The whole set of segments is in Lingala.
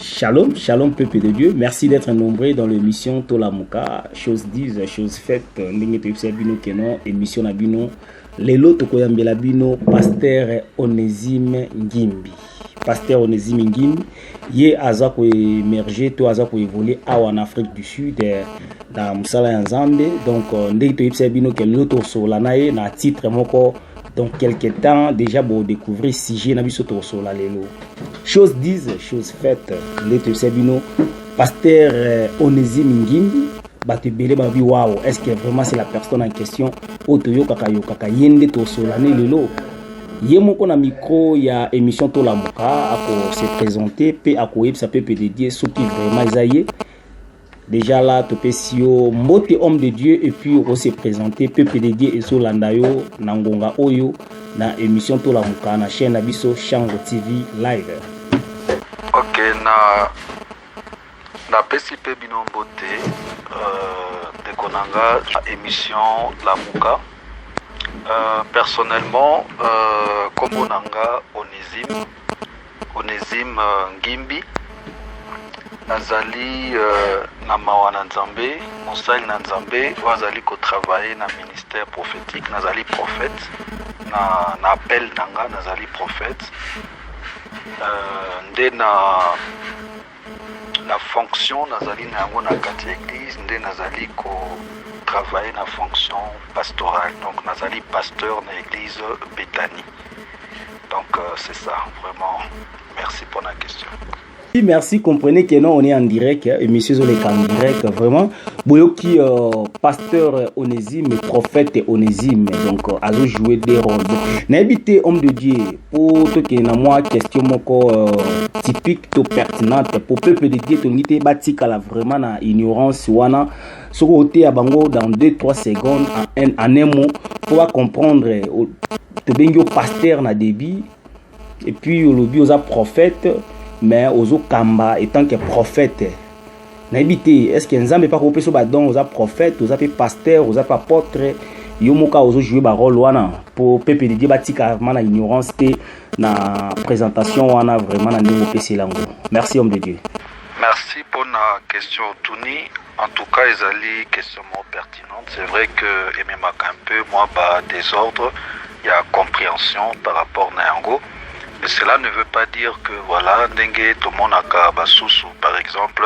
Shalom, shalom peuple de Dieu. Merci d'être nombreux dans l'émission Tolamuka. Chose disent, chose faite. Ndenge toyebisa bino keno émission na bino. Lelo tokoyambela bino Pasteur Onésime Ngimbi. Pasteur Onésime Ngimbi ye aza ko émerger to aza ko évoluer en Afrique du Sud na musala ya Nzambe. Donc ndenge toyebisa bino ke lelo tosola na ye na titre moko. Donc quelques temps déjà pour découvrir si j'ai na biso tosola lelo. Chose disent, chose faite. L'être Sabino, Pasteur Onésime Ngimbi, batebele babi waouh, est-ce que vraiment c'est la personne en question? Otoyo kaka yende to solane lelo. Yemoko na micro ya émission Tolamuka ako se présenter pe ako yeb sa pepe dédié ceux qui vraiment isaye. Déjà là topesio mbote homme de Dieu et puis on se présenter pepe dédié et solandayo nangonga oyo na émission Tolamuka na chaîne Abiso Chango TV live. Ok, na PCP Binombote, de Konanga, émission Lamuka. Personnellement, comme Onanga Onésime Ngimbi, Nazali Namawana Nzambe, Monsali Nzambe, Wazali ko travailler na ministère prophétique, Nazali prophète, na appel Nanga, Nazali prophète. Nde na fonction nazali na yango na kati ya église nde nazali ko travailler na fonction pastorale, donc nazali pasteur na église Bethany. Donc c'est ça, vraiment merci pour la question. Merci, comprenez que non, on est en direct, émission sur les en direct, vraiment. Boyoki, pasteur Onésime, prophète Onésime, donc, a joué des rôles. N'habitez homme de Dieu, pour tout que na moi, question moko typique, to pertinente, pour peuple de Dieu, to nite batika la vraiment na ignorance, wana, sur côté à bango dans 2-3 secondes, en un mot, pour comprendre, to bengo pasteur na débit, et puis, le bio aux prophète, mais aux kamba étant que prophète n'habité est-ce que Nzambe pas coupé sur badon aux prophètes aux pasteurs aux apôtres yomoka aux jouer ba rôle wana pour peuple de Dieu batika mana ignorance té na présentation wana vraiment na niveau PC lango. Merci homme de Dieu. Merci pour la question Tuni. En tout cas, ils question pertinente. C'est vrai que même un peu moi désordre, il y a compréhension par rapport à Yango. Mais cela ne veut pas dire que voilà, Dengue Tomonaka Basusu, par exemple,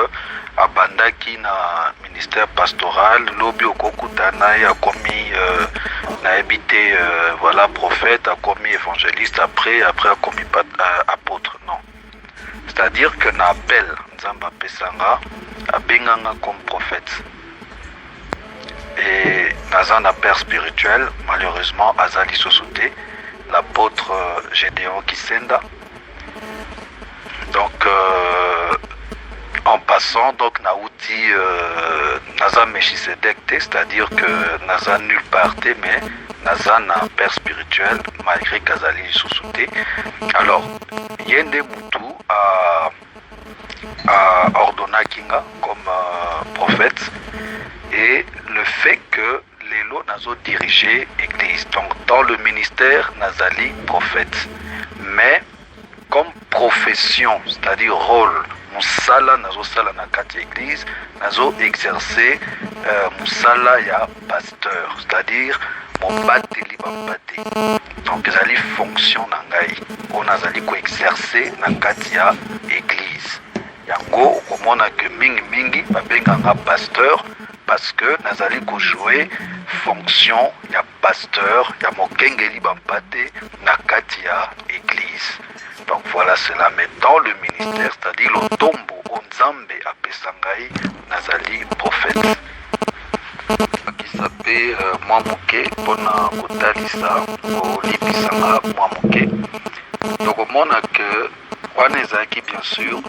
à Bandaki na ministère pastoral, Lobi Okokutana a commis n'a habité voilà prophète, a commis évangéliste après a commis apôtre. Non. C'est-à-dire que na appel Nzamba Pesanga a Benganga comme prophète. Et Nazan a père spirituel, malheureusement Azali Sosote. L'apôtre Gédéon Kisenda. Donc, en passant, donc, Naouti Naza Mechisedek, c'est-à-dire que Naza nulle part, mais Naza n'a un père spirituel, malgré Kazali Soussouté. Alors, Yende Moutou a ordonné Kinga comme prophète, et le fait que Lelo Nazo dirigé église, donc dans le ministère Nazali prophète, mais comme profession, c'est-à-dire rôle, Moussala Nazo Sala Nakati église, Nazo exercer Moussala ya pasteur, c'est-à-dire mon bateli bambate. Donc Nazali fonction nangai, on Nazali ko exercer Nakati ya église. Yango komona que mingi babenganga pasteur. Parce que Nazali ko jouer fonction ya pasteur, ya mokengeli bampate nakati ya église. Donc voilà cela. Mais dans le ministère, c'est-à-dire le tombo Nzambe apesangai Nazali prophète. Qui s'appelle moi moké pona kotalisa ko lipisanga moi moké. Donc on a que wana ezalaki bien sûr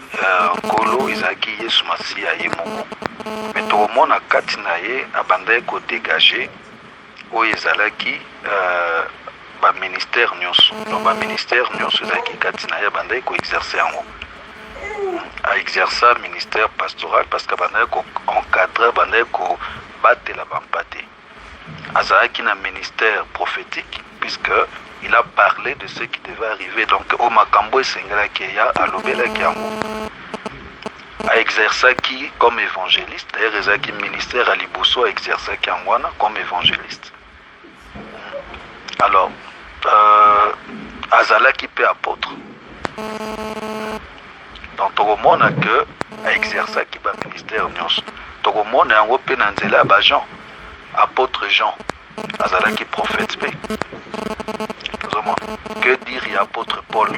nkolo ezalaki Yesu Masiya ye moko, mais tokomona kati na ye abandaki kodégage oyo ezalaki baministère nyonso. Donc baministère nyonso ezalaki kati na ye abandaki koexerce yango, aexerça ministère pastoral parce que abandaki koencadre, abandaki kobatela bampate. Azalaki na ministère prophétique puisque il a parlé de ce qui devait arriver. Donc, au Makambo et Sengalaki, à l'Obelaki. exerçaki comme évangéliste. D'ailleurs, ezaki ministère à Liboso exerçaki en wana comme évangéliste. Alors, azalaki pe apôtre. Donc, tokomona que exerçaki ba ministère nyonso. Tokomona yango pe na nzela ba Jean, apôtre Jean, azalaki prophète pe. Que dire y apôtre Paul?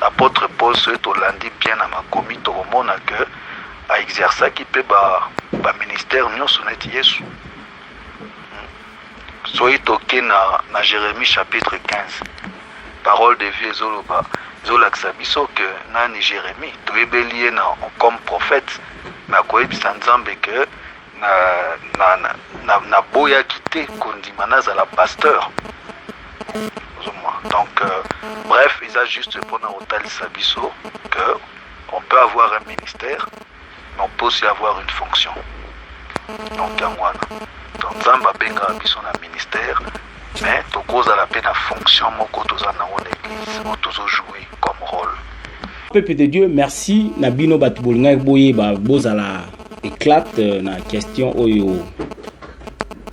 Apôtre Paul se tolandi bien à ma commis tokomona que a exerçaki pe ba ministère nyonso neti Yesu. Soyez toqué na Jérémie chapitre 15. Parole de vie ezoloba. Zolakisa biso que nani Jérémie toyebeli na comme prophète na koyebisa Nzambe que na boya quitté kondima nazala pasteur. Donc bref, il a juste pour un hôtel Sabiso que on peut avoir un ministère, mais on peut aussi avoir une fonction. Donc donc Nzamba benga biso na ministère, mais to cause à la peine la fonction moko toza na l'église, on tozo jouer comme rôle. Peuple de Dieu, merci Nabino Batubolinga boye ba bozala éclate na question oyo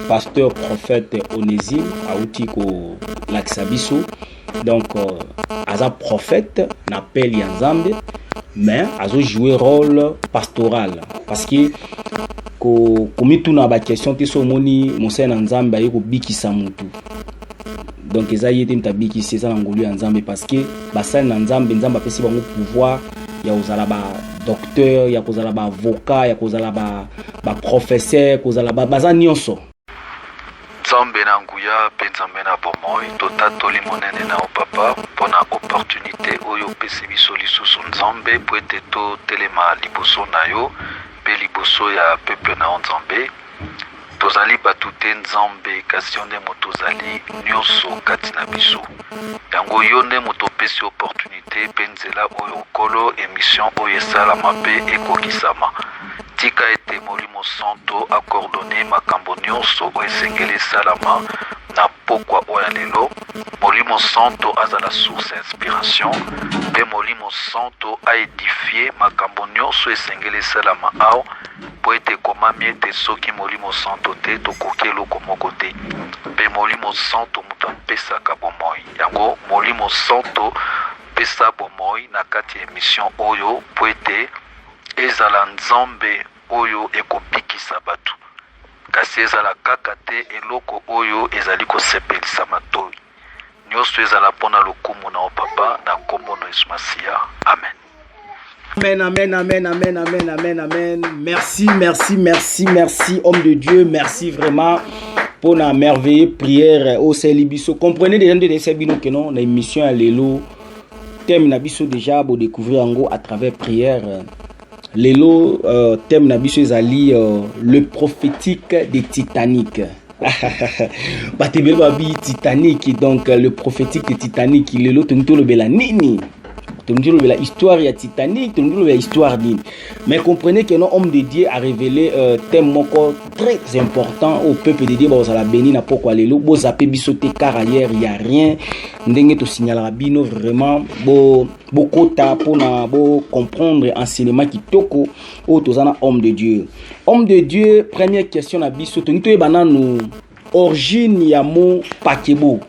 pasteur prophète Onésime auti ko laksabiso. Donc aza prophète n'appelle ya Nzambe, mais azo jouer rôle pastoral parce que komi tuna ba question te so moni mosena Nzambe ayi ko bikisa mutu. Donc eza yete mtabiki c'est ça ngolu ya Nzambe parce que basali na Nzambe apesi bango pouvoir ya ozala ba docteur, ya kozala ba avocat, ya kozala ba professeur, kozala ba baza nyonso. Nzambe na nguya pe Nzambe na bomoi totatoli monene na opapa pona opportunité oyo pesi biso lisusu Nzambe po ete to telema liboso na yo pe liboso ya peuple na Nzambe tozali batute Nzambe kasi nde motozali nyonso kati na biso yango yo nde motopesi opportunité pe nzela oyo kolo émission oyo esalama pe ekokisama tika ete molimo santo akordone makambo nyonso oyo esengeli esalama na pokwa oyo lelo molimo santo azala source inspiration pe molimo santo aedifie makambo nyonso esengeli esalama awa po ete ekomami ete soki molimo santo te tokoki eloko moko te pe molimo santo moto apesaka bomoi yango molimo santo pesa bomoi na kati ya émission oyo po ete ezala Nzambe oyo ekobikisa batu kasi ezala kaka te eloko oyo ezali kosepelisa matoi nyonso ezala mpona lokumu na opapa na kombo na Yesu Masiya. Amen. Amen, amen, amen, amen, amen, amen, amen. Merci, merci, merci, merci, homme de Dieu. Merci vraiment pour la merveilleuse prière au Célibiso. Comprenez déjà de Célibino que non, l'émission à l'élo. Thème Nabiso déjà pour découvrir en gros à travers prière. L'élo, thème Nabiso Zali, le prophétique des Titanic. Titanic, donc le prophétique des Titanic. L'élo, tout le belanini. La histoire ya Titanic, la histoire d'Ine. Mais comprenez que notre homme de Dieu a révélé thème très important au peuple de Dieu. Vous allez bénir na pourquoi les lots. Vous avez bisoté car ailleurs il y a rien. N'engue to signalera bino vraiment beaucoup ta pour na comprendre enseignement qui toko au tozana homme de Dieu. Homme de Dieu, première question na bisoto. Nito e bananu origine ya mo pakebo.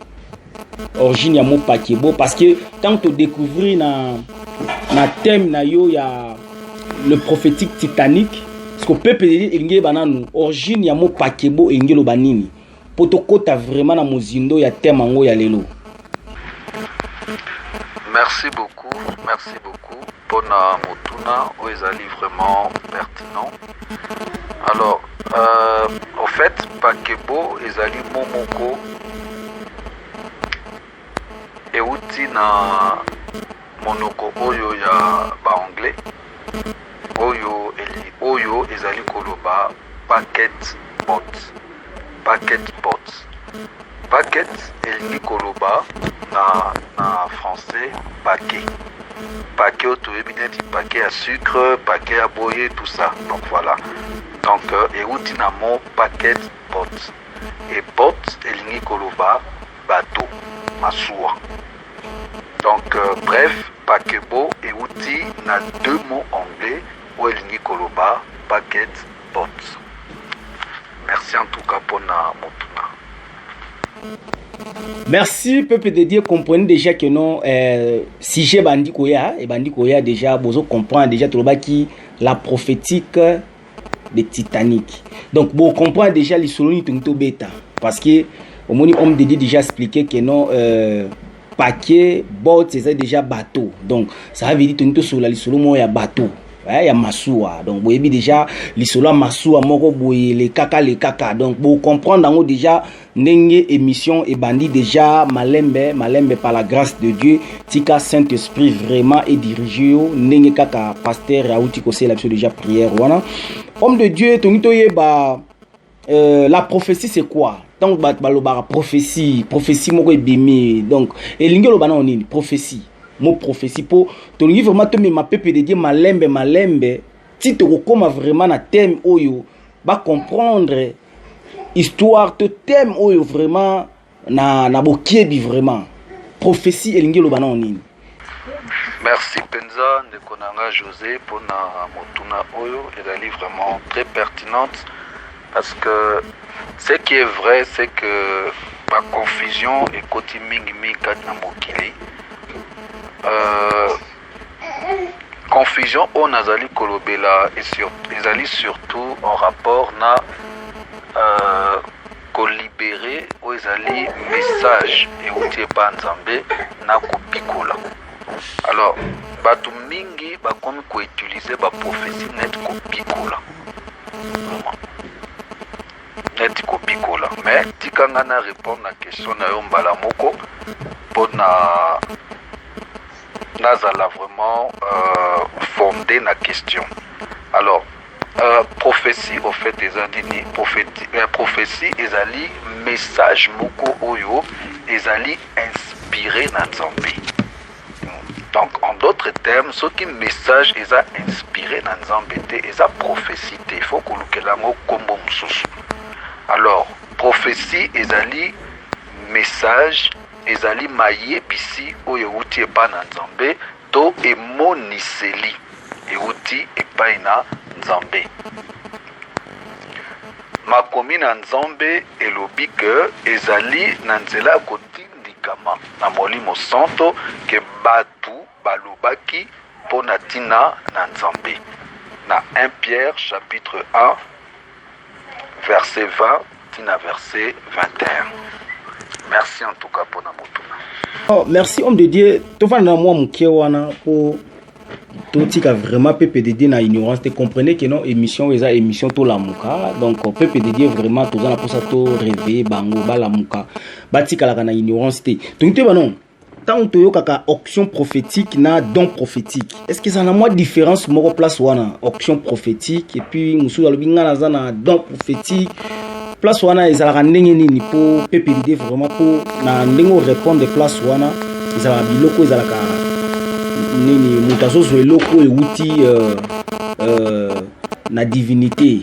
Origine ya mo pakebo parce que quand tu découvrir na thème na yo ya le prophétique Titanic ce que peuple engé bananu origine ya mo pakebo engelo banini potokota vraiment na mozindo ya thème ngo ya lelo. Merci beaucoup pour na motuna o ezali vraiment pertinent. Alors au fait pakebo ezali momoko euti na monoko oyo ya ba anglais oyo ezali koloba packet packet elingi koloba na français paquet auto neti paquet à sucre, paquet à boyer, tout ça. Donc voilà. Donc euti na mon packet pot et pot elingi koloba bateau masuwa. Donc bref, pakebo et outil na deux mots anglais oelingi koloba packet bot. Merci en tout cas pour na motuna. Merci peuple de Dieu, comprenez déjà que non si j'ai bandi koya et bandi koya déjà bozo comprend déjà tout le qui la prophétique de Titanic. Donc bon comprend déjà les soloni tonto bêta parce que au moment homme de Dieu déjà expliqué que non paquet bot c'est déjà bateau. Donc ça veut dire tonto sur la solo mo ya bateau. Il y a Massoua, donc vous voyez déjà l'isolo Massoua moko boye les caca donc vous comprendre déjà nenge émission et bandit déjà malembe par la grâce de Dieu tika Saint-Esprit vraiment est dirigé nenge kaka pasteur auti ko c'est la déjà prière wana homme de Dieu tonito yeba la prophétie c'est quoi donc baloba prophétie moko ebimi donc elingi loba na onini prophétie mot prophétie pour ton livre vraiment te ma peuple de Dieu malembe si tu comme vraiment na thème oyo va comprendre histoire te thème oyo vraiment na bokiebi vraiment prophétie elingi lo bana onini. Merci Penza de Konanga José pour na motuna oyo elle est vraiment très pertinente parce que ce qui est vrai c'est que ma confusion et côté mingi kat na mokili confusion on azali kolobela et surtout en rapport na kolibérer o ezali message et outil pa nzambe na kopikola. Alors batu mingi bakomi ko utiliser ba prophétie net kopikola net kopikola mais tikanga na répondre na question na yo mbala moko pona nazala vraiment fondé la question. Alors, prophétie au fait des andini, prophétie ezali message moko oyo ezali inspiré na Nzambe. Donc en d'autres termes, ce qui message eza inspiré na Nzambe te eza prophétie te. Il faut que lukelango kombo mususu. Alors, prophétie ezali message ezali mayebisi oyo euti epai na Nzambe to emoniseli euti epai na Nzambe. Makomi na Nzambe elobi ke ezali na nzela ya kotindikama na Molimo Santo ke batu balobaki mpo na tina na Nzambe. Na 1 Pierre chapitre 1 verset 20 tina verset 21. Merci en tout cas pour la motuna. Oh, merci homme de Dieu. Tu vas dans moi mon wana pour tout tika vraiment peuple de Dieu na ignorance. Tu comprenez que non émission eza émission to la muka. Donc peuple de Dieu vraiment tout ça pour ça to rêver bango ba la muka. Batika la na ignorance te. Donc tu non. Tant to yo kaka auction prophétique na don prophétique. Est-ce que ça na moi différence moko place wana auction prophétique et puis musu ya lobinga na za na don prophétique. Place wana ezalaka ndenge nini po PPD vraiment po na ndenge répondre place wana ezalaka biloko ezalaka nini mutazozo eloko euti na divinité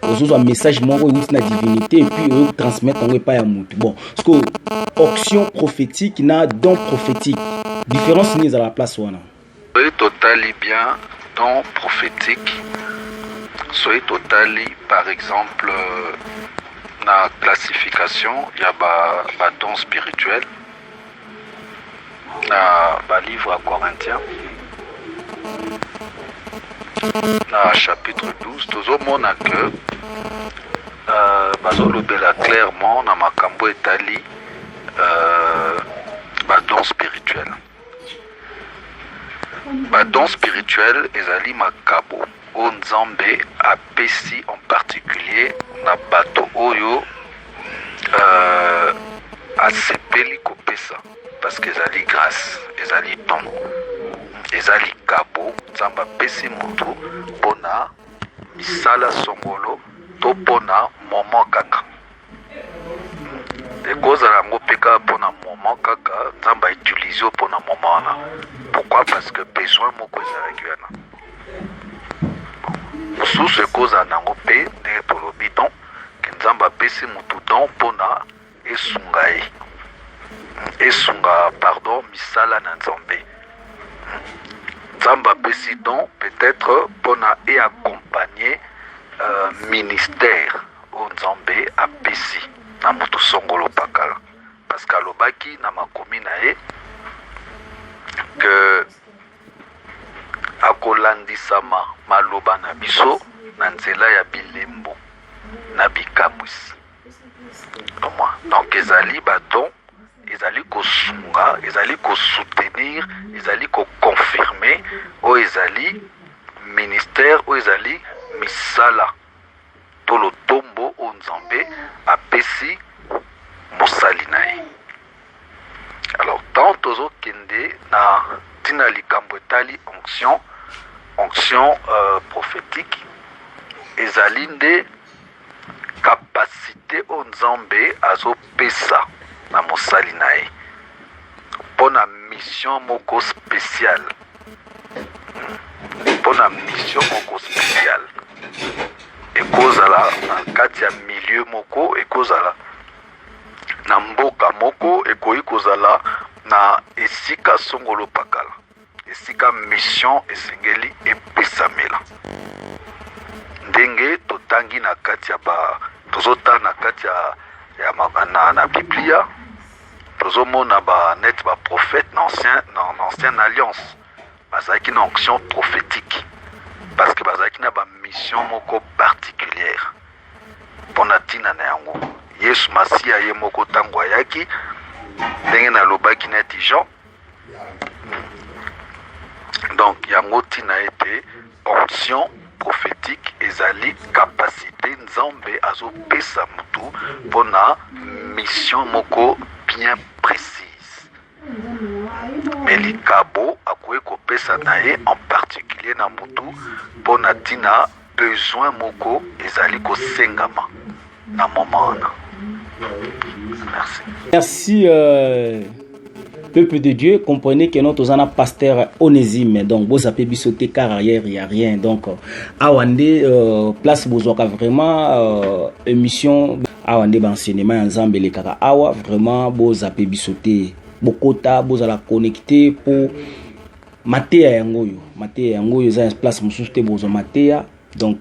ozozo message moko euti na divinité et puis oyo transmettre ngo pa ya mutu bon parce que auction prophétique na don prophétique différence ni ezalaka place wana soyez totally bien don prophétique soyez totally par exemple la classification, il y a un don spirituel, un livre à Corinthiens, chapitre 12, tout le monde a que clairement dans ma cambo etali don spirituel. Don spirituel ezali makabo. Nzambe apesi en particulier na bato oyo asepeli kopesa parce que ezali grâce ezali don ezali kabo Nzambe apesi mutu pona misala songolo to pona moment kaka ekozala yango peka pona moment kaka Nzambe utilise pona moment wana. Pourquoi? Parce que besoin moko ezalaki wana mosusu ekoza nango mpe ndenge tolobi don ke Nzambe apesi mutu don mpona esunga pardon misala na Nzambe. Nzamba Pessidon peut-être pour et accompagner ministère au Nzambe à Pessi na mutu songolo pakala parce que lobaki na makomi na e que akolandisama maloba na biso na nzela ya bilembo na bikamwisi. Donc ezali badon, ezali kosunga, ezali kosoutenir, ezali koconfirmer o ezali ministère o ezali misala tolo tombo o Nzambe apesi mosali na ye. Alors tant tozo kende na tina likambo etali onction prophétique ezali nde capacité o Nzambe azo pesa na mosali na ye pona mission moko spéciale ekozala na kati ya milieu moko, ekozala na mboka moko, ekoyi kozala na esika songolo pakala, esika mission esengeli epesamela ndenge totangi na kati ya tozota na kati ya na Biblia tozomona net ba prophète na ancienne alliance bazaki na onction prophétique parce que bazaki na ba mission moko particulière pona tina na yango Yesu Masia ye moko tango ayaki ndenge na lobaki neti Jean. Donc yango tina ete onction prophétique ezali capacité Nzambe azo pesa mutu pona mission moko bien précise. Mais likabo akwe ko pesa na ye en particulier na mutu pona tina besoin moko ezali ko sengama na moment. Merci peuple de Dieu, comprenez que notre zana pasteur Onésime, donc vous appelez bisoté car arrière il y a rien, donc awande place bozoka vraiment émission awande enseignement ensemble les kaka awa vraiment vous appelez bisoté bokota vous la connecter pour matéa yangoyo za place mususte bozo matéa donc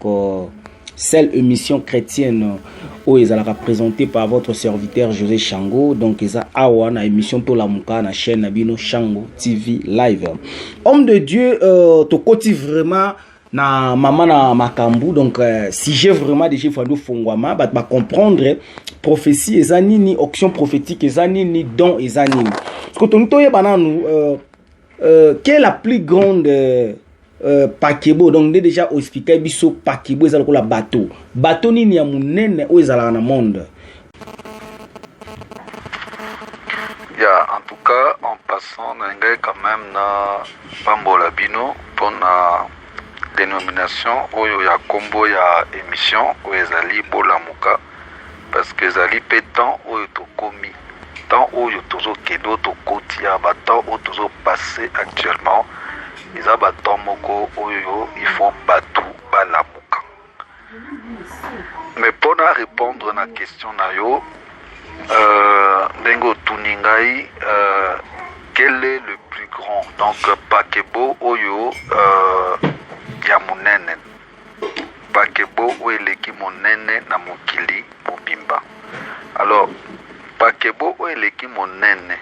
seule émission chrétienne où ils allaient représentée par votre serviteur José Chango. Donc ils ont awa na émission Tola Muka na chaîne Nabino Chango TV live. Homme de Dieu to koti vraiment na maman na makambu donc si j'ai vraiment des chiffres de fongwama ba comprendre prophétie ezanini auction prophétique ezanini don ezanini. Parce que to yebananu quelle est la plus grande pakebo donc déjà expliqué biso pakebo ezala ko la bateau nini ya munene o ezala na monde. En tout cas en passant n'engay quand même na pambola bino pour na dénomination oyo ya kombo ya émission o ezali bolamuka parce que ezali pétant oyo to komi tant oyo tozo kedo to kotia ba temps oyo tozo passer actuellement. Ils ont battu moko oyo il faut battre balamuka. Mais pour répondre à la question na yo dengo tuningai quel est le plus grand donc pakebo oyo ya munene pakebo oyo eleki monene na mokili mobimba. Alors pakebo oyo eleki monene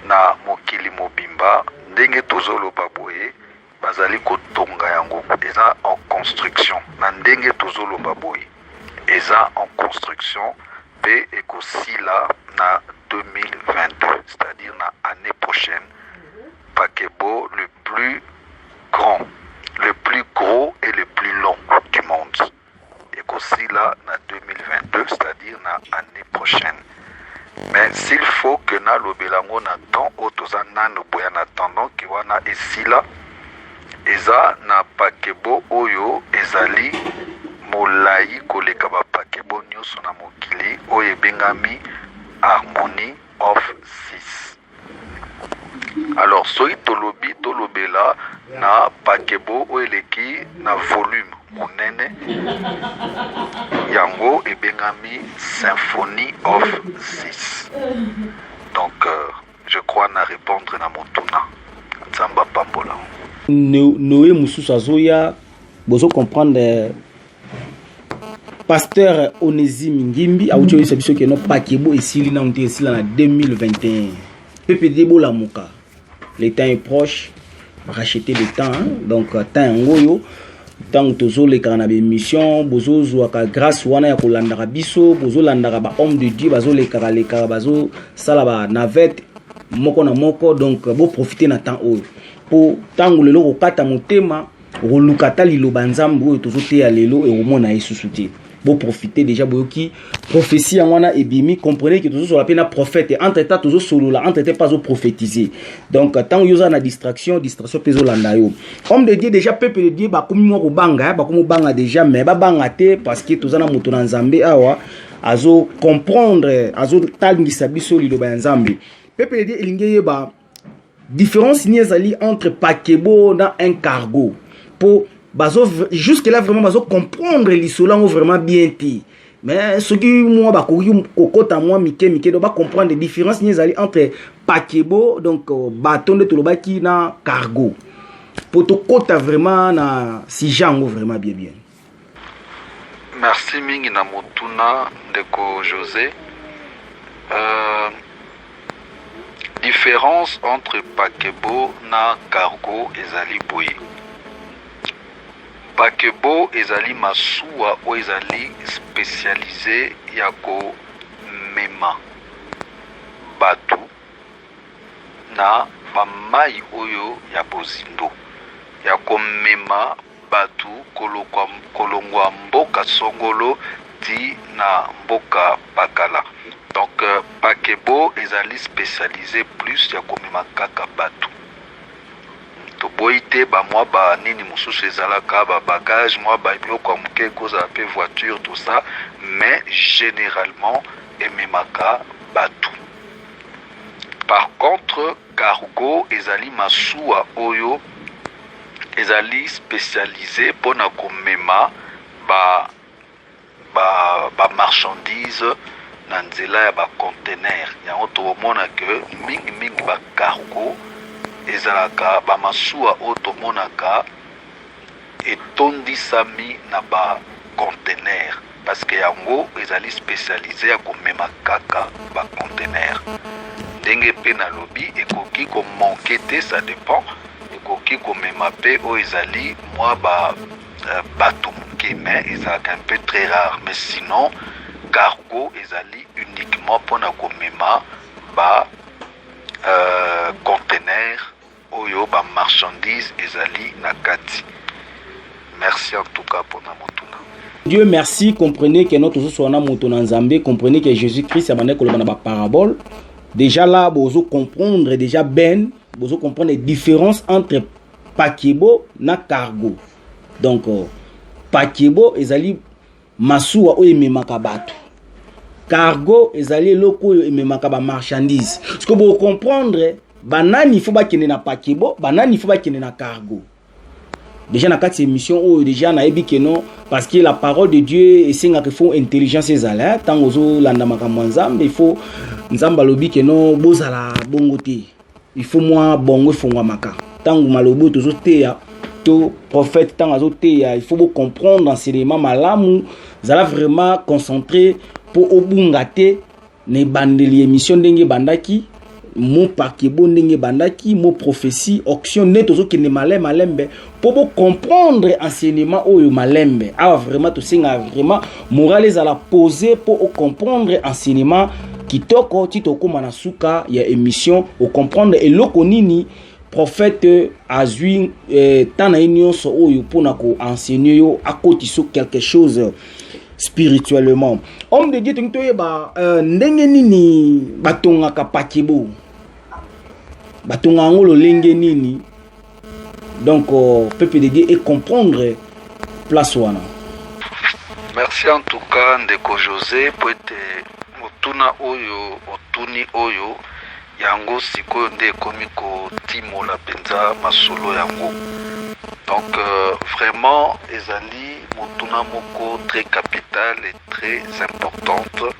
na mokili mobimba ndenge tozoloba boye bazali kotonga yango eza en construction na ndenge tozoloba boye eza en construction pe ekosila na 2022 c'est-à-dire na année prochaine pakebo le plus grand le plus gros et le plus long du monde ekosila na 2022 c'est-à-dire na année prochaine. Mais s'il faut que na lobelango na temps otoza nano boya na tendant ki wana esila eza na pakebo oyo ezali molai koleka ba pakebo nyoso na mokili oyo ebengami Harmony of Six. Alors soki tolobela na pakebo oyo eleki na volume monene yango ebengami Symphony of Six. Donc je crois na répondre na motuna Nzamba pambola. Noé Moussous Azoya, vous comprendre pasteur Onésime Ngimbi a eu ce que non Pakebo et Silina ont été en 2021. PPD Bolamuka. Le temps est proche. Racheter le temps. Donc, temps en goyo. Tant que tous les canaux mission, bozo zouaka grâce wana ya kolandaka biso, bozo landaka ba homme de Dieu, bazo les bazo salaba navette moko na moko, donc bo profiter na temps oyo. Po tango lelo ko kata motema, ko lukata liloba nzambe oyo tozote ya lelo et omona isusu te. Bo profiter déjà boyoki prophétie wana ebimi, comprenez que toujours sur la peine prophète entre temps toujours solo là, entre temps pas au prophétiser. Donc tant yoza na distraction peso landa yo. Homme de Dieu déjà peuple de Dieu ba komi mo ko banga, ba komo banga déjà mais ba banga te parce que tozana moto na nzambe awa azo comprendre azo tangisa biso liloba nzambe. Peuple de Dieu elingeye ba différence ni ezali entre pakebo na un cargo. Pour jusque là vraiment bazo comprendre l'isolant vraiment bien ti mais ce qui moi ba kokota moi mike do ba comprendre les différences ni ezali entre pakebo donc bateau de tolobaki na cargo pour to kota vraiment na si jango vraiment bien. Merci mingi na motuna ndeko José. Différence entre pakebo na cargo ezali boye. Pakebo ezali masuwa o ezali spécialisé ya ko mema batu na bamai oyo ya bozindo ya ko mema batu kolongwa mboka songolo di na mboka bakala. Donc pakebo ezali spécialisé plus ya ko mema kaka batu. To boite ba moi ba nini mususu ezalaka ba bagage moi ba biloko amuke koza pe voiture tout ça mais généralement ememaka batu. Par contre cargo ezali masuwa oyo ezali spécialisé pona komema ba marchandise na nzela ya ba conteneur yango to mona que mingi ba cargo ezalaka ba masuwa otomonaka etondisami na ba conteneur parce que yango ezali spécialisé ya komema kaka ba conteneur. Ndenge pe na lobi ekoki ko manquer te, ça dépend. Ekoki komema pe o ezali moi ba bato moke mais ezalaka un peu très rare, mais sinon cargo ezali uniquement pona komema ba conteneur oyo ba marchandise ezali na kati. Merci en tout cas pour na motuna. Dieu merci, comprenez que notre soana motuna nzambe, comprenez que Jésus-Christ a mané koloma na ba parabole. Déjà là bozo comprendre déjà ben, bozo comprendre les différences entre pakebo na cargo. Donc pakebo ezali masuwa oyo ememaka bato. Cargo ezali loko oyo ememaka ba marchandise. Ce que vous comprendre banani faut ba kende na pakebo, banani faut ba kende na cargo. Déjà na quatre émissions où déjà na ebi que non parce que la parole de Dieu esenga que faut intelligence ezala tant ozo landa makambo nzambe il faut nzamba lobi que non bozala bongo te. Il faut moi bongo fongwa maka. Tant malobo tozo te ya to prophète tant azo te ya il faut vous comprendre enseignement malamu zala vraiment concentré pour obungate ne bandeli émission ndenge bandaki mon pakebo ndenge bandaki mon prophétie auction netozo ke ne malembe pour comprendre enseignement oyo malembe a vraiment to singa vraiment morales à la poser pour comprendre enseignement kitoko titoko manasuka ya émission au comprendre et loko nini prophète azui tana nyonso oyo pona ko enseigner yo akotiso quelque chose spirituellement. Homme de Dieu tinto yeba ndenge nini batonga ka pakebo batonga ngolo lenge nini donc peuple de Dieu et comprendre place wana. Merci en tout cas ndeko José pour être motuna oyo otuni oyo yango sikoyo nde ekomi kotimola penza masolo yango. Donc vraiment ezali motuna moko très capitale et très importante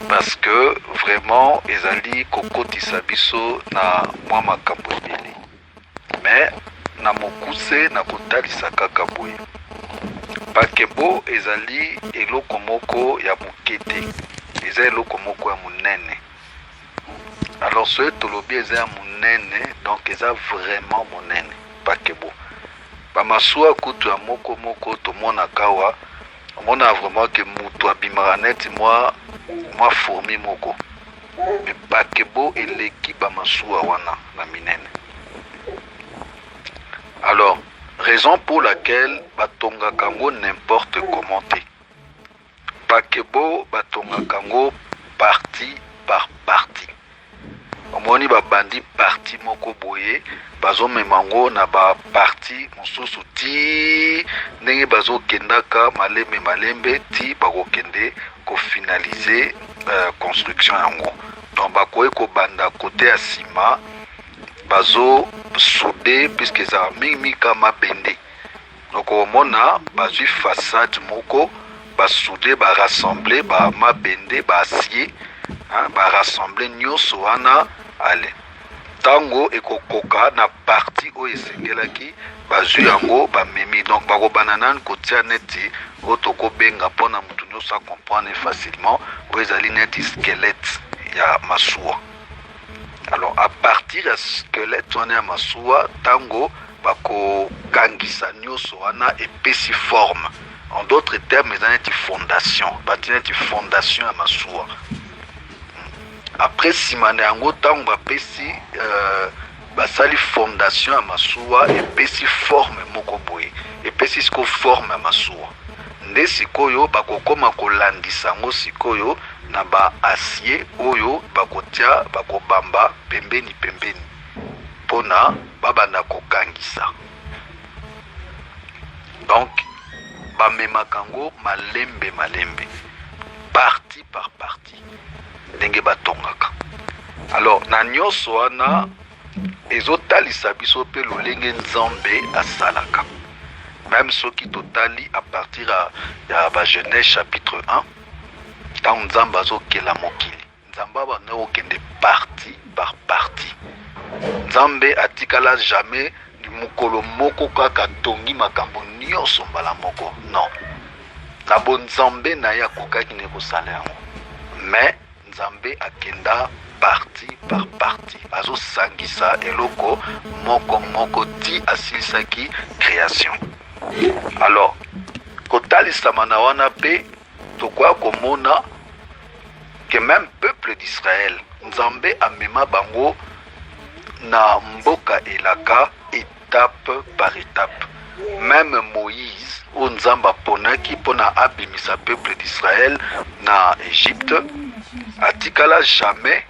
parce que vraiment ezali kokotisa biso na mwa makambo ebele. mais na mokuse na kotalisa kaka boye pakebo ezali eloko moko ya mokete eza eloko moko ya monene. Alors ce tolobi eza ya monene, donc eza vraiment monene pakebo bamasuwa kutu ya moko moko tomona kawa omona vraiment que mutu abimaka neti mwa fourmi moko, mais pakebo eleki bamasuwa wana na minene. Alors raison pour laquelle batonga kango n'importe comment te. Pakebo batonga kango parti par parti. Omoni babandi parti moko boye bazo memango na ba parti mosusu ti ndenge bazo kendaka malembe ti bakokende ko finaliser construction yango. Donc bakoye ko banda côté ya sima bazo soudé puisque ça mingi kama bende. Donc omona bazui façade moko ba soudé ba rassembler ba mabende ba acier ba rassembler nyonso wana ale tango ekokoka na parti o esengelaki bazui yango ba memi. Donc bako bananan kotia neti otoko benga pona mutu nyonso a comprendre facilement o ezali neti squelette ya masuwa. Alors à partir ya squelette wana ya masuwa tango bako kangisa nyonso wana epesi forme. En d'autres termes, ils ont une fondation. Une fondation à masuwa. Après simane yango tango bapesi basali fondation à masuwa epesi forme moko boye. Epesi siko forme à masuwa. Nde sikoyo bakokoma kolandisa ngo sikoyo na ba acier oyo bakotia bakobamba pembeni pona babanda kokangisa. Donc bamemakango malembe parti par parti ndenge batongaka. Alors na nyonso wana ezotalisa biso pe lolenge nzambe asalaka. Même soki totali à partir ya ba Genèse chapitre 1 tant nzambe azokela mokili nzambe bana okende parti par parti. Nzambe atikala jamais mukolo moko kaka tongi makambo nyonso mbala moko, non. Na bon nzambe na ya kokaki ne kosala yango, mais nzambe akenda parti par parti azo sangisa eloko moko ti asilisaki création. Alors kotalisa mana wana pe tokwa komona que même peuple d'Israël nzambe amema bango na mboka elaka étape par étape. Même Moïse o nzamba ponaki pona abimisa peuple d'Israël na Égypte atikala jamais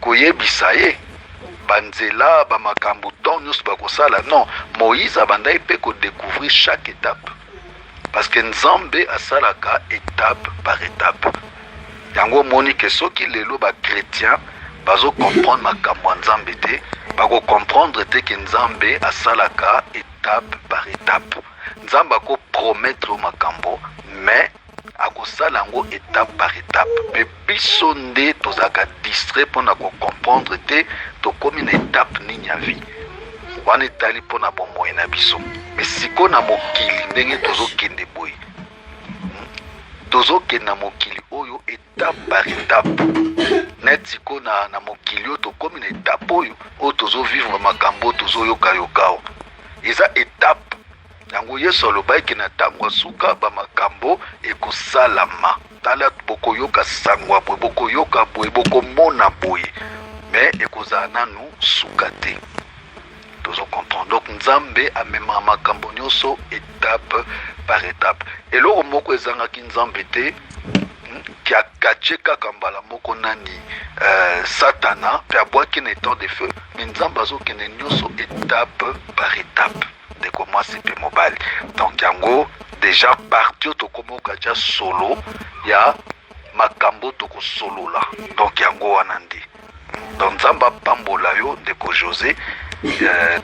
koyebisa ye banzela ba makambo ton nyonso bakosala. Non, Moïse abandai pe ko découvrir chaque étape parce que nzambe asalaka étape par étape. Yango moni ke soki lelo ba chrétien bazo comprendre makambo nzambe te bako comprendre te ke nzambe asalaka étape par étape. Nzambe ako promettre makambo mais akosala yango étape par étape. Mais biso nde tozaka distrait pona ko comprendre te tokomi na étape nini ya vie wana etali pona bomoi na biso. Mais siko na mokili ndenge tozokende boye tozokende na mokili oyo étape par étape. Net siko na mokili oyo tokomi na étape oyo tozovivre makambo tozoyoka yokao eza étape yango Yesu alobaki na tango suka ba makambo ekosalama. Tala bokoyoka sangwa boye bokoyoka boye bokomona boye mais ekozala nanu suka te. Tozo comprendre. Donc nzambe amema makambo nyonso étape par étape. Eloko moko ezangaki nzambe te ki akache kaka mbala moko nani Satana pe abwaki na étang de feu. Mais nzambe azokende nyonso étape par étape. De comment c'est mobile. Donc yango déjà parti tokomoka ja solo ya makambo toko solo la. Donc yango wanandi. Donc nzamba pambola yo ndeko José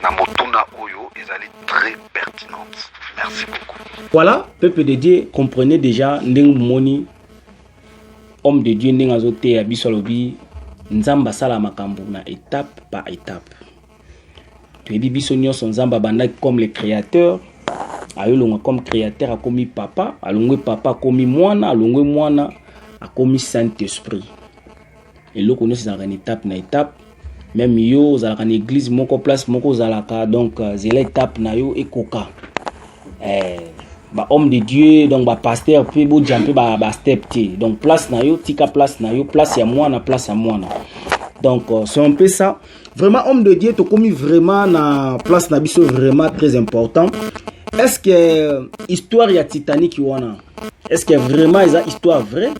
na motuna oyo ezali très pertinente. Merci beaucoup. Voilà, peuple de Dieu, comprenez déjà ndeng moni homme de Dieu ndeng azote ya bisolobi nzamba sala makambo na étape par étape. Tu es biso nyonso nzamba bandaki comme le créateur. Ayolonga comme créateur a commis papa, alongwe papa a commis mwana, alongwe mwana a commis Saint-Esprit. Et là qu'on est dans une étape na étape, même yo za la église moko place moko zalaka donc c'est l'étape na yo et coca. Ba homme de Dieu donc ba pasteur puis bo jamper ba step ti. Donc place na yo tika place na yo, place ya mwana, place à mwana. Donc c'est un peu ça. Vraiment homme de Dieu to commis vraiment na place na biso vraiment très important. Est-ce que histoire ya Titanic wana? Est-ce que vraiment esa histoire vraie?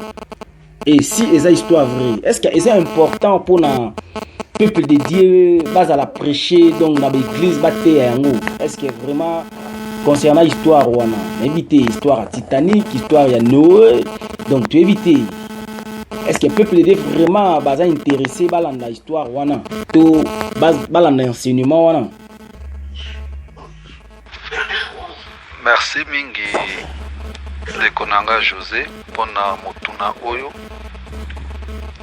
Et si esa histoire vraie, est-ce que c'est important pour na peuple de Dieu base à la prêcher donc dans l'église batte yango? Est-ce que vraiment concernant l'histoire wana, éviter histoire à Titanic, histoire ya Noé, donc tu éviter. Est-ce que le peuple de Dieu vraiment base intéressé dans l'histoire wana? To base dans l'enseignement wana? Merci mingi le konanga José pour na motuna oyo.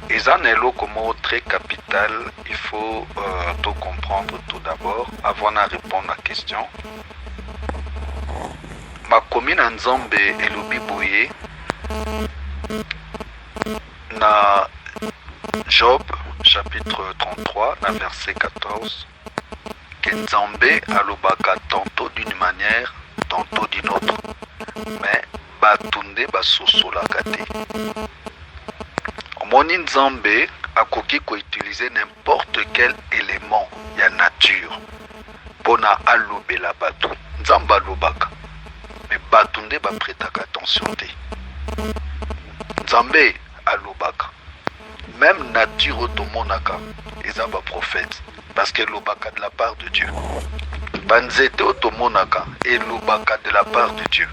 Eza na eloko moko très capital, il faut tout comprendre tout d'abord avant de répondre à la question. Ma commune en Nzambe elobi boye na Job chapitre 33 na verset 14 que Nzambe alobaka tantôt d'une manière tantôt d'une autre, mais batunde basosolaka te. Omoni Nzambe akoki ko utiliser n'importe quel élément ya nature pona alobela batu. Nzambe alobaka mais batunde bapretaka attention te. Nzambe alobaka même nature otomonaka eza ba prophète parce que lobaka de la part de Dieu. Banzete otomonaka elobaka de la part de Dieu.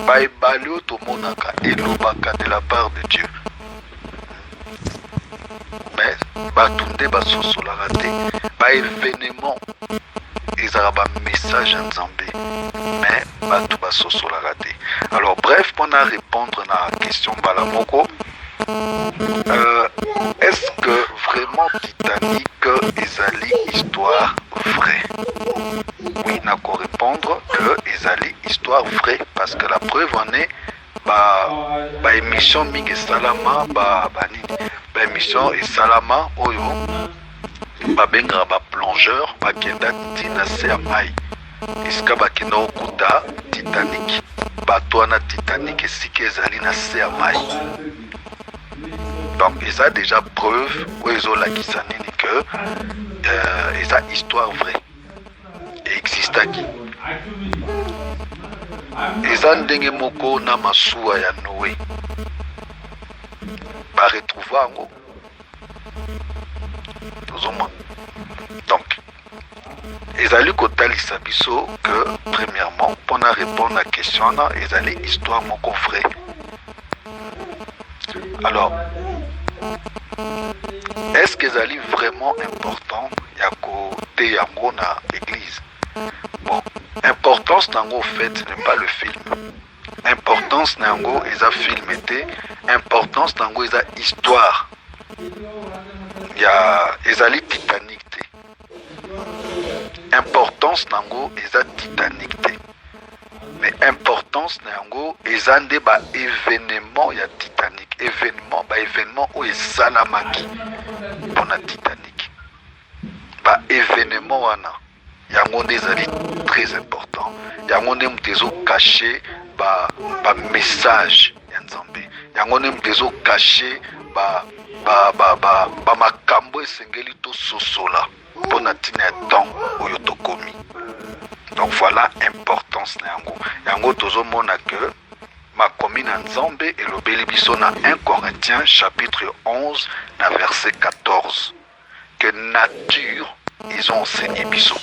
Baibali otomonaka elobaka de la part de Dieu. Mais batunde basosolaka te. Ba événement ezala ba message en Nzambe. Mais batu basosolaka te. Alors bref, pour répondre à la question balamoko, est-ce que vraiment Titanic ezali histoire vraie? Oui, n'a qu'à répondre que ezali histoire vraie parce que la preuve en est ba émission mingi salama ba émission et salama oyo ba benga ba plongeur ba kenda tina se amai iska ba kenda okuta Titanic bato na Titanic esika ezali na se amai. Donc, ils ont déjà preuve où ils ont la kisanini que ils ont histoire vraie et existe qui. Ils ont dengue moko na masuwa ya Noé. Ba retrouver ngo. Donc, ils ont kotalisa biso que premièrement, pour répondre à la question, ils ont histoire moko vraie. Alors, est-ce que c'est vraiment important ya côté yango na église? Bon, importance nango au fait n'est pas le film. Importance nango eza film était, importance nango eza histoire. Ya ezali Titanic te. Importance nango eza Titanic te. Mais importance nango ezande ba événement ya Titanic. Événement où esalamaki pour la Titanic. Ba événement wana yango ezali très important. Yango mtezo caché ba message ya Nzambe. Yango mtezo caché ba makambo esengeli to sosola pour na tina temps oyo tokomi. Donc voilà importance na yango. Yango tozo mona que ma commune en Nzambe et le Bélibiso na 1 Corinthiens chapitre 11 na verset 14 que nature ils ont enseigné biso.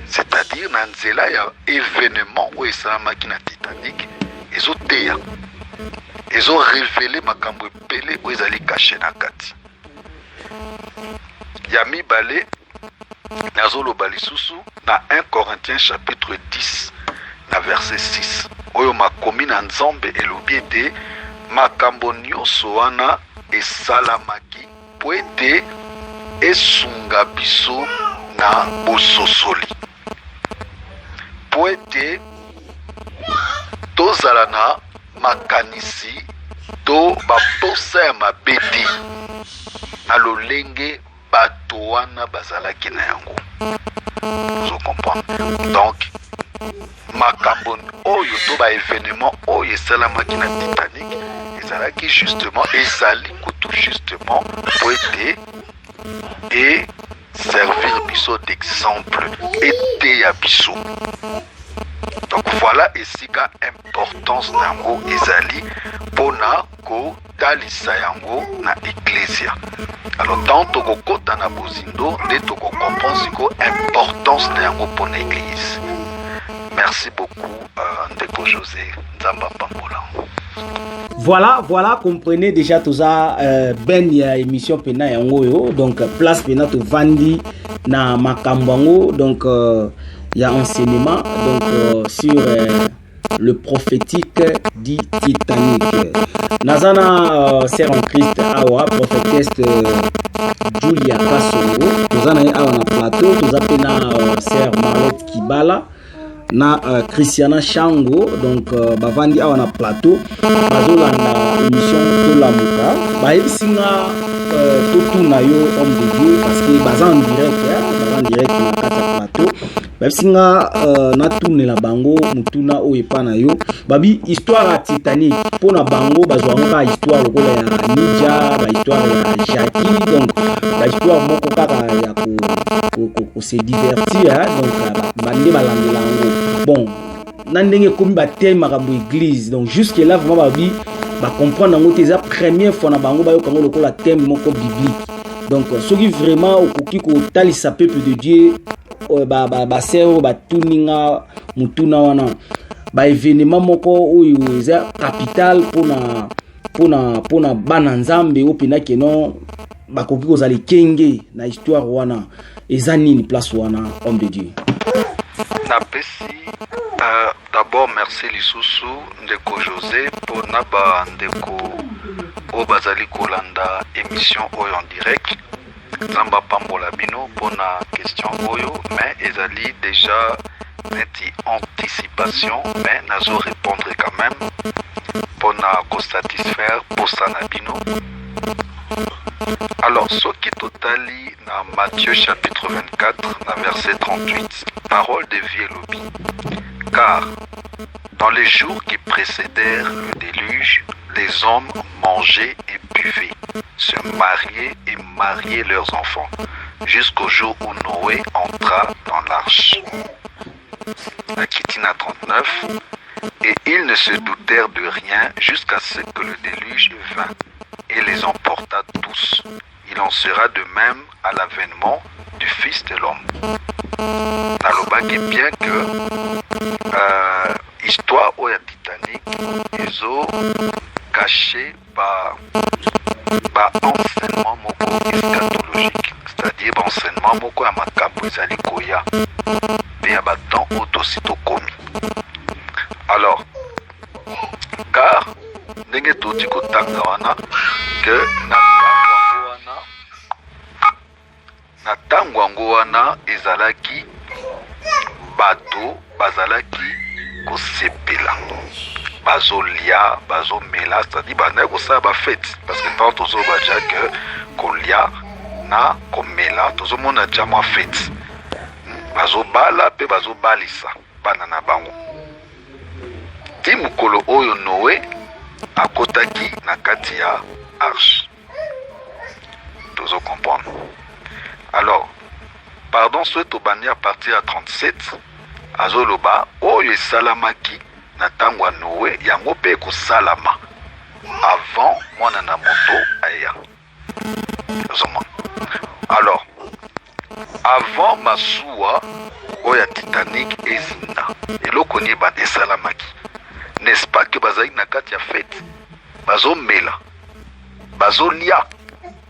C'est-à-dire na nzela ya événement où esalamaki na Titanic ils ont teya. Ils ont révélé makambo epele où ezali caché na kati. Ya mibale nazoloba lisusu na 1 Corinthiens chapitre 10 na verset 6 oyo makomi na Nzambe elobi ete makambo nyonso wana esalamaki po ete esunga biso na bososoli po ete tozala na makanisi to baposa ya mabe te na lolenge bato wana bazalaki na yango. Vous comprenez? Donc makambo oyo to ba événement oyo esalamaki na Titanic ezalaki justement ezali kutu justement po ete et servir biso d'exemple ete ya biso. Donc voilà esika importance nango ezali pona ko talisa yango na ecclesia. Alors tant toko kota na bozindo nde toko comprendre siko importance na yango pona église. Merci beaucoup Ndeko José Nzamba Pambola. Voilà, comprenez déjà tout ça. Ben ya émission pena yango yo, donc place pena to vandi na makambango, donc il y a enseignement donc sur le prophétique dit Titanic. Nazana sœur en Christ awa prophétesse Julia Kasongo, tozana awa na plateau, tozapena sœur Marlette Kibala na Christiana Shango, donc bavandi awa na plateau bazolanda émission Tola Muka bayebisinga totuna yo homme de Dieu parce que baza en direct na kati ya plateau bayebisinga na tourne la bango mutuna oyo epa na yo babi histoire ya Titanic pona bango bazwango ka histoire lokola ya Ninja ba histoire ya Jackie, donc ba histoire moko kaka ya ko se divertir donc bande balandela yango. Bon nandenge komi ba thème makambo église, donc jusque là vraiment babi ba comprendre ngo teza première fois na bango ba yo kango lokola thème moko biblique. Donc soki vraiment okoki ko talisa peuple de Dieu ba sero ba tuninga mutuna wana ba événement moko oyo eza capital pona bana nzambe opena keno bakoki kozali kenge na histoire wana eza nini place wana homme de Dieu. Napesi d'abord merci lisusu Ndeko José pour naba ndeko o bazali kolanda émission oyo en direct. Nzamba Pambola bino pour na question oyo, mais ezali déjà neti anticipation, mais nazo répondre quand même pour na ko satisfaire pour ça na bino. Alors ce qui totali na Matthieu chapitre 24 na verset 38, parole de vie et lobby. Car dans les jours qui précédèrent le déluge, les hommes mangeaient et buvaient, se mariaient et mariaient leurs enfants, jusqu'au jour où Noé entra dans l'arche. Akitina 39. Et ils ne se doutèrent de rien jusqu'à ce que le déluge vint et les emporta tous. Il en sera de même à l'avènement du Fils de l'homme. Nalobaki bien que histoire oya Titanic ezo caché par enseignement moko eschatologique, c'est-à-dire enseignement moko ya makambo ezali koya pe ya batemps oyo tosi tokomi. Alors car ndenge toti kotanga wana que na tango yango wana ezalaki bato bazalaki kosepela bazolia bazomela, c'est-à-dire bandaki kosala bafete parce que tant tozoba dia que kolia na komela tozomona dia mwa fete bazobala mpe bazobalisa bana na bango ti mokolo oyo Noé akotaki na kati ya arche. Tozo comprendre. Alors pardon souhaite obani à partir à 37 azoloba oyo esalamaki na tango ya Noé yango mpe ekosalama avant mwana na moto aya. Alors avant masuwa oyo ya Titanic ezinda eloko ni ba esalamaki, n'est-ce pas que bazali na kati ya fete bazomela bazolia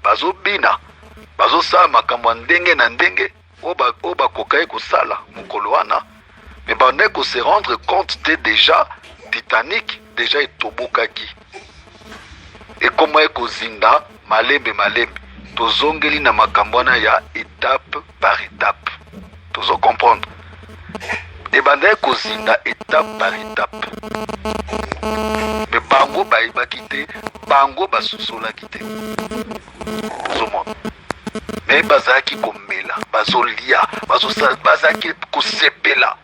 bazobina bazosala makambo ya ndenge na ndenge oyo bakokai kosala mokolo wana, mais bandai ko se rendre compte te déjà Titanic déjà etobokaki ekoma ekozinda malembe tozongeli na makambwana ya étape par étape. Tozo comprendre. Ebanda kozinda étape par étape. Mais bango ba kite, bango ba susola kite. Tozo mais bazaki komela, bazolia, bazaki kosepela.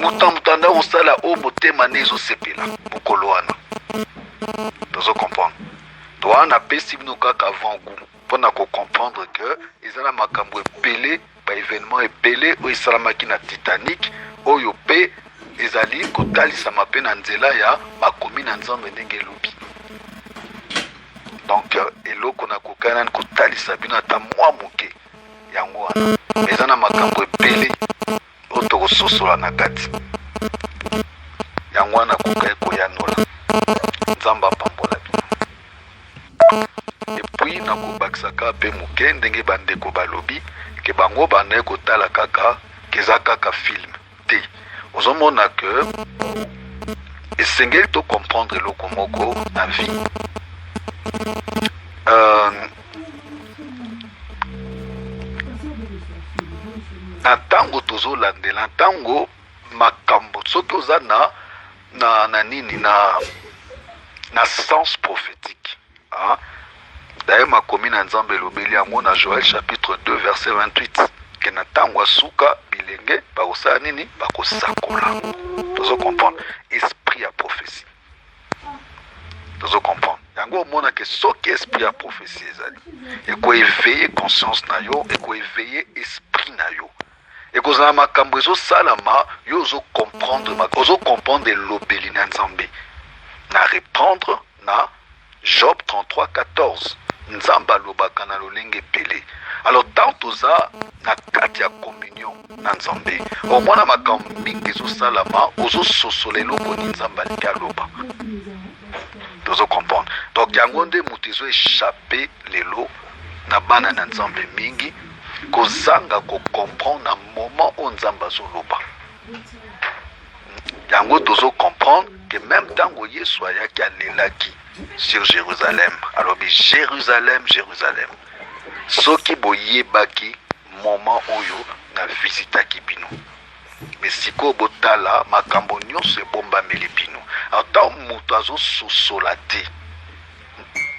Mutanda osala o motema nezo sepela. Mukoloana. Tozo comprendre. Toi na pesi bino kaka avant goût. Pour comprendre que ils ont makambo epelé ba événement epelé o isalamaki na Titanic oyo pe ezali kotalisa mape na nzela ya makomi na nzambe ndenge lobi. Donc eloko na kokana kotalisa bino ata mwa moke yango wana mais na makambo epelé o to kososola na kati yango wana kokai koyanola nzamba pambola bino. Et puis na kobakisaka pe moke ndenge bandeko balobi ke bango banaye kotala kaka keza kaka film te ozomona ke esengeli to comprendre eloko moko na vie. Na ntango tozolandela ntango makambo soki oza na nini na sens prophétique hein? D'ailleurs makomi na nzambe lobeli yango na Joël chapitre 2 verset 28 ke na ntango asuka bilenge bakosala nini bakosakola. Tozo comprendre esprit ya prophétie. Tozo comprendre yango omona ke soki esprit ya prophétie ezali eko éveiller conscience na yo, eko éveiller esprit na yo, ekozala makambo ezosalama yo ozo comprendre lobeli na nzambe na reprendre na Job 33:14 nzamba lobaka na lolenge pele. Alors tant toza na kati ya communion na nzambe omona makambo mingi ezosalama ozososola eloko ni nzamba likaloba. Tozo comprendre. Donc yango nde moto ezo échappé lelo na bana na nzambe mingi kozanga ko comprendre na moment o nzamba zoloba. Yango tozo comprendre que même tango Yesu ayaki alelaki sur Jérusalem. Alors Jérusalem, Jérusalem. Soki boyebaki moment oyo na visitaki bino. Mais siko botala makambo nyonso ebombameli bino. Ata moto azososola te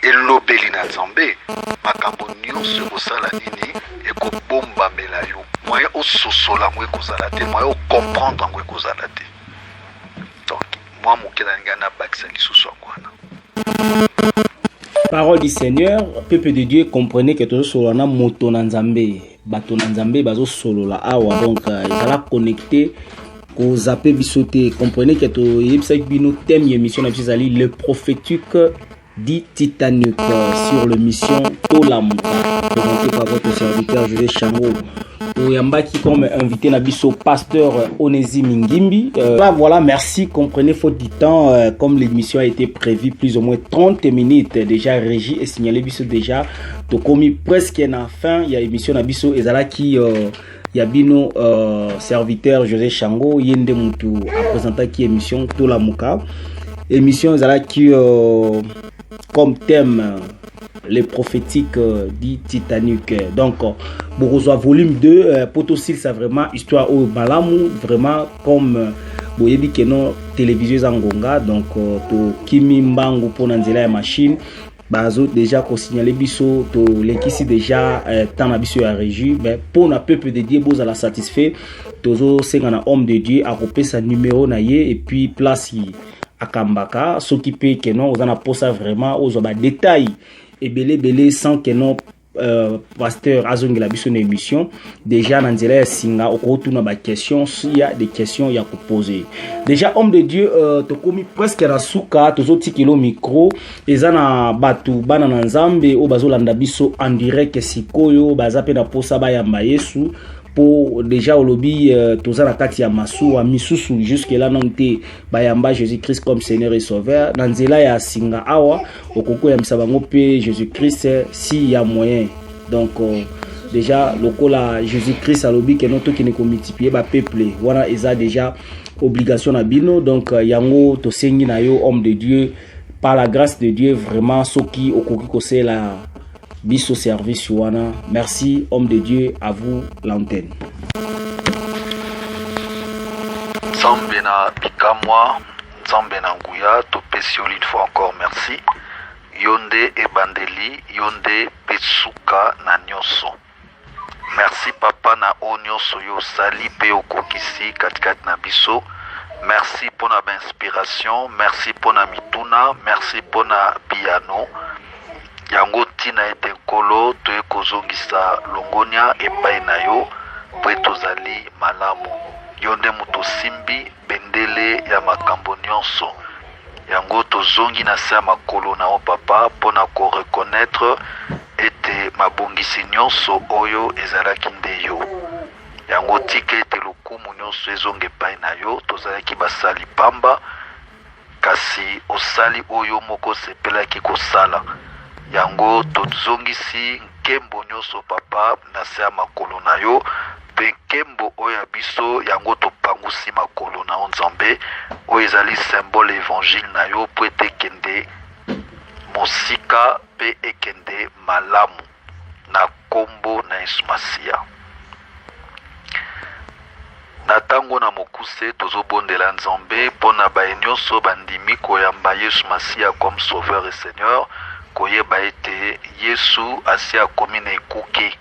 elobeli na nzambe makambo nyonso ekosala nini ekobombamela yo. Moyen ososola ngo ekozala te, moyen okomprendre ngo ekozala te. Donc moi mokela nga na bakisa lisusu ngwana. Parole du Seigneur, peuple de Dieu, comprenez que tout solo na moto na nzambe, bato na nzambe bazo solo la awa, donc ils sont connectés ko zappé bisoté. Comprenez que to yebisa bino thème émission na bizali le prophétique dit Titanic sur le mission Tolamuka, présenté par votre serviteur José Chango. Yambaki comme invité Nabiso pasteur Onésime Ngimbi. Voilà, merci. Comprenez, faute du temps, comme l'émission a été prévue plus ou moins 30 minutes déjà régie et signalé Biso déjà. Donc, comme presque à la fin, il y a émission Nabiso Ezala qui Yabino serviteur José Chango Yende Moutou a présenté qui émission Tolamuka. Émission Ezala qui comme thème les prophétiques dit Titanic. Donc, Borozoa volume 2, Potosil, c'est vraiment histoire au Balamou, vraiment comme Boyebi Keno, télévision Zangonga. Donc, to Kimi Mbangu pour Nanzela et machine. Bazo déjà qu'on signalé biso, to l'équipe déjà tant à biso à régie. Mais pour un peuple de Dieu, vous allez satisfait. Tozo, c'est un homme de Dieu, a coupé sa numéro naïe et puis place à Kambaka. S'occuper que non, vous en a pour ça vraiment aux détails. Et belé sans que non pasteur azongi la biso na émission déjà dans la singa au retour na question s'il y a des questions il y a que poser déjà homme de Dieu to komi presque na suka tozo tikilo micro ezana batu bana na nzambe o bazolanda biso en direct sikoyo bazape na posa bayamba Yesu pour déjà au lobby toza na kati ya masu wa misusu jusque là non te bayamba Jésus-Christ comme Seigneur et Sauveur dans nzela ya singa awa okoko ya misabango pe Jésus-Christ si ya moyen donc déjà lokola Jésus-Christ a lobby que notre qui ne multiplier ba peuple voilà eza déjà obligation na bino donc yango to sengi na yo homme de Dieu par la grâce de Dieu vraiment soki okoki ko c'est la biso service wana. Merci homme de Dieu, à vous l'antenne. Nzambe na bikamwa, Nzambe na nguya, topesi une fois encore merci. Yonde ebandeli, yonde pesuka na nyoso. Merci papa na onyoso yo sali pe okokisi katikati na biso. Merci pour la inspiration, merci pour la mituna, merci pour la piano. Yango tina ete kolo to ekozongisa longonia epai na yo po tozali malamu. Yonde muto simbi bendele ya makambo nyonso. Yango tozongi na se makolo na o papa pona ko reconnaître ete mabongisi nyonso oyo ezalaki nde yo. Yango tika ete lokumu nyonso ezonge epai na yo tozalaki basali pamba kasi osali oyo moko sepelaki kosala. Yango tozongisi nkembo nyonso papa na se makolo na yo. Pe kembo oya biso yango topangusi makolo na Nzambe oyo ezali symbole évangile na yo po ete ekende mosika pe ekende malamu na kombo na Yesu Masiya. Na tango na mokuse tozobondela Nzambe mpona baye nyonso bandimi koyamba Yesu Masiya comme sauveur et seigneur, koyeba ete Yesu asi akomi na ekuke.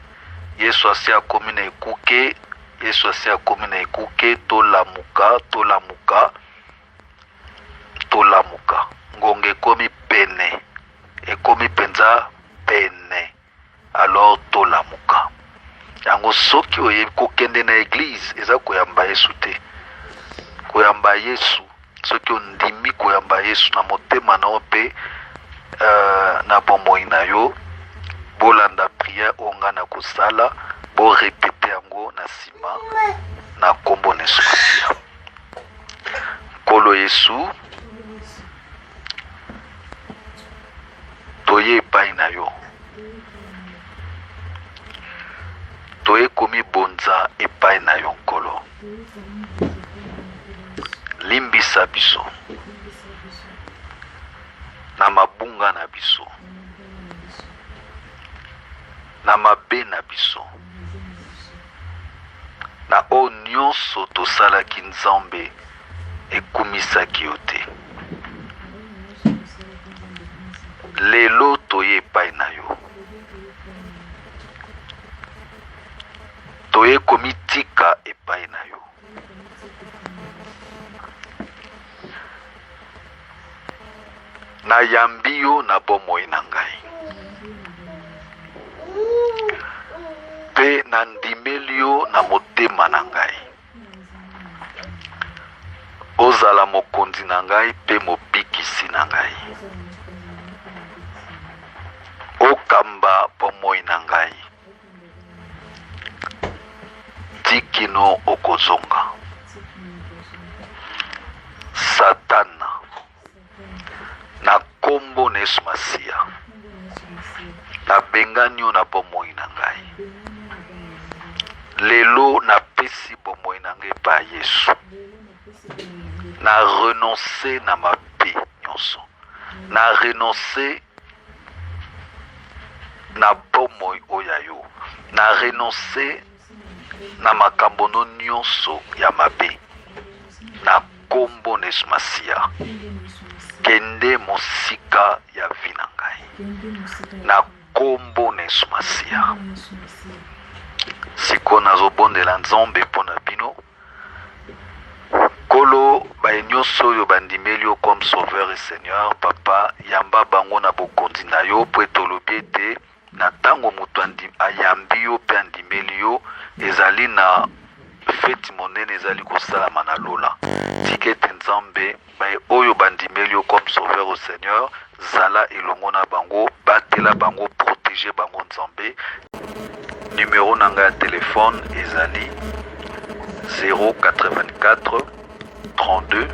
Yesu asi akomi na ekuke, Yesu asi akomi na ekuke, tolamuka, tolamuka, tolamuka. Ngonge ekomi pene, ekomi penza pene, alors tolamuka. Yango soki oyebi kokende na église, eza koyamba Yesu te. Koyamba Yesu, soki ondimi koyamba Yesu na motema na ope, na bomoi na yo, bolanda prière onga na kosala bo répéter yango na sima na kombo na Yesu Masiya. Kolo Yesu toye epai na yo, toye komi bonza epai na yo nkolo. Limbisa biso na mabunga na biso, na mabe na biso, na o nyonso tosalaki Nzambe ekumisaki yo te. Lelo toye epai na yo, toye komitika epai na yo. Na yambi yo na bomoi na ngai, pe na ndimeli yo na motema na ngai. Ozala mokonzi na ngai pe mobikisi na ngai. Okamba bomoi na ngai, tikino okozonga. Satana na kombo na Yesu Masiya, na benganyo na bomoi na ngai. Lelo na pesi bomoi na ngai pa Yesu. Na renoncer na mabe nyonso. Na renoncer na bomoi oya yo. Na renoncer na makambo nyonso ya mabe. Na kombo na Yesu Masiya. Kende mosika ya vi na ngai. Na kombo na Yesu Masiya. Siko nazobondela Nzambe mpona bino. Kolo baye nyonso oyo bandimeli yo comme sauveur et seigneur, papa yamba bango na bokonzi na yo po etolobi ete na tango moto ayambi yo pe andimeli yo ezali na feti monene ezali kosalama na lola. Tika ete Nzambe baye oyo bandimeli yo comme sauveur au seigneur, zala elongo na bango, batela bango, protéger bango Nzambe. Numéro nanga ya téléphone ezali 084 32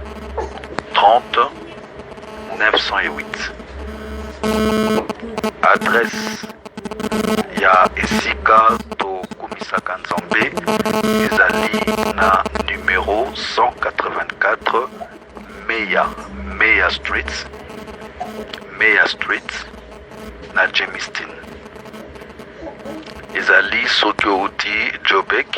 30 908. Adresse ya esika to kumisaka Nzambe ezali na numéro 184 Meya Street na Jamestown. ezali soki outi Jobek